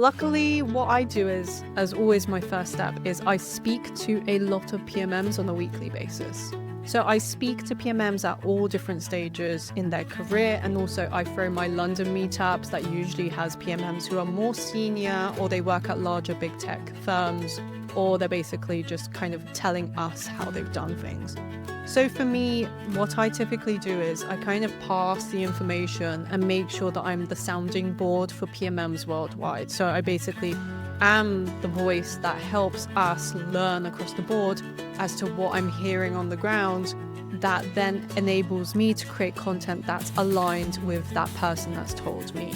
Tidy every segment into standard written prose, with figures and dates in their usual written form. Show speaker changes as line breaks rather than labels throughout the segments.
Luckily, what I do is, as always, my first step is I speak to a lot of PMMs on a weekly basis. So I speak to PMMs at all different stages in their career, and also I throw my London meetups that usually has PMMs who are more senior, or they work at larger big tech firms, or they're basically just kind of telling us how they've done things. So for me, what I typically do is I kind of pass the information and make sure that I'm the sounding board for PMMs worldwide. So I basically am the voice that helps us learn across the board as to what I'm hearing on the ground, that then enables me to create content that's aligned with that person that's told me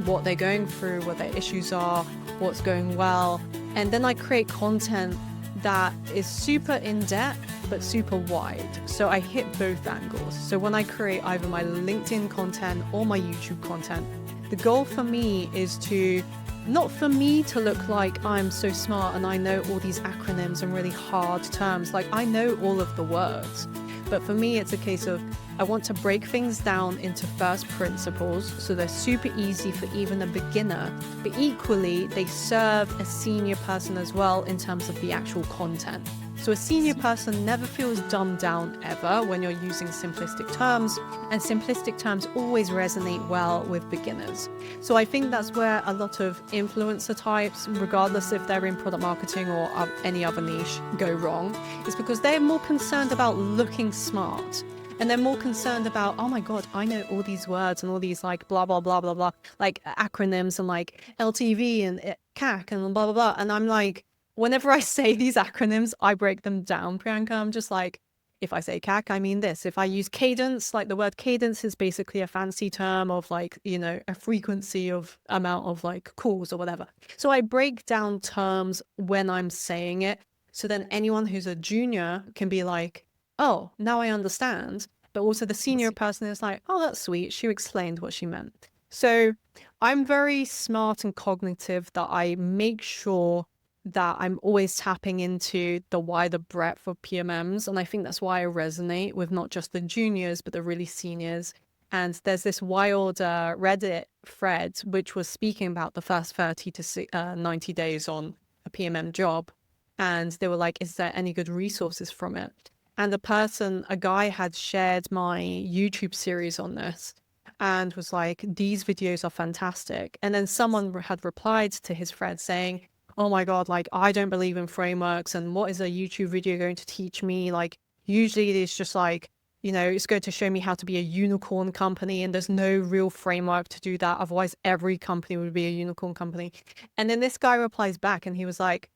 what they're going through, what their issues are, what's going well. And then I create content that is super in-depth but super wide. So I hit both angles. So when I create either my LinkedIn content or my YouTube content, the goal for me is to, not for me to look like I'm so smart and I know all these acronyms and really hard terms, like I know all of the words. But for me, it's a case of I want to break things down into first principles so they're super easy for even a beginner, but equally they serve a senior person as well in terms of the actual content. So a senior person never feels dumbed down ever when you're using simplistic terms, and simplistic terms always resonate well with beginners. So I think that's where a lot of influencer types, regardless if they're in product marketing or any other niche, go wrong, is because they're more concerned about looking smart. And they're more concerned about, oh my God, I know all these words and all these like blah, blah, blah, blah, blah, like acronyms and like LTV and CAC and blah, blah, blah. And I'm like, whenever I say these acronyms, I break them down, Priyanka. I'm just like, if I say CAC, I mean this. If I use cadence, like the word cadence is basically a fancy term of like, a frequency of amount of like calls or whatever. So I break down terms when I'm saying it. So then anyone who's a junior can be like, oh, now I understand. But also the senior person is like, oh, that's sweet. She explained what she meant. So I'm very smart and cognitive that I make sure that I'm always tapping into the wider breadth of PMMs. And I think that's why I resonate with not just the juniors, but the really seniors. And there's this wild Reddit thread, which was speaking about the first 30 to 90 days on a PMM job. And they were like, is there any good resources from it? And a guy had shared my YouTube series on this and was like, these videos are fantastic. And then someone had replied to his thread saying, oh my God, like, I don't believe in frameworks. And what is a YouTube video going to teach me? Like, usually it's just like, it's going to show me how to be a unicorn company. And there's no real framework to do that. Otherwise, every company would be a unicorn company. And then this guy replies back and he was like,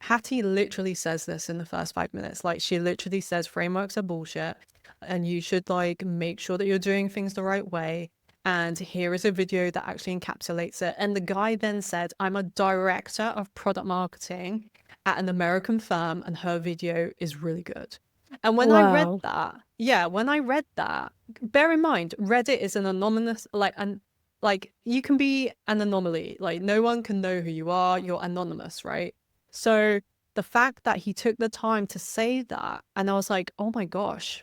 Hattie literally says this in the first 5 minutes. Like, she literally says frameworks are bullshit and you should like make sure that you're doing things the right way. And here is a video that actually encapsulates it. And the guy then said, I'm a director of product marketing at an American firm and her video is really good. And when I read that, bear in mind, Reddit is an anonymous, like you can be an anomaly. Like no one can know who you are. You're anonymous, right? So the fact that he took the time to say that, and I was like, oh my gosh,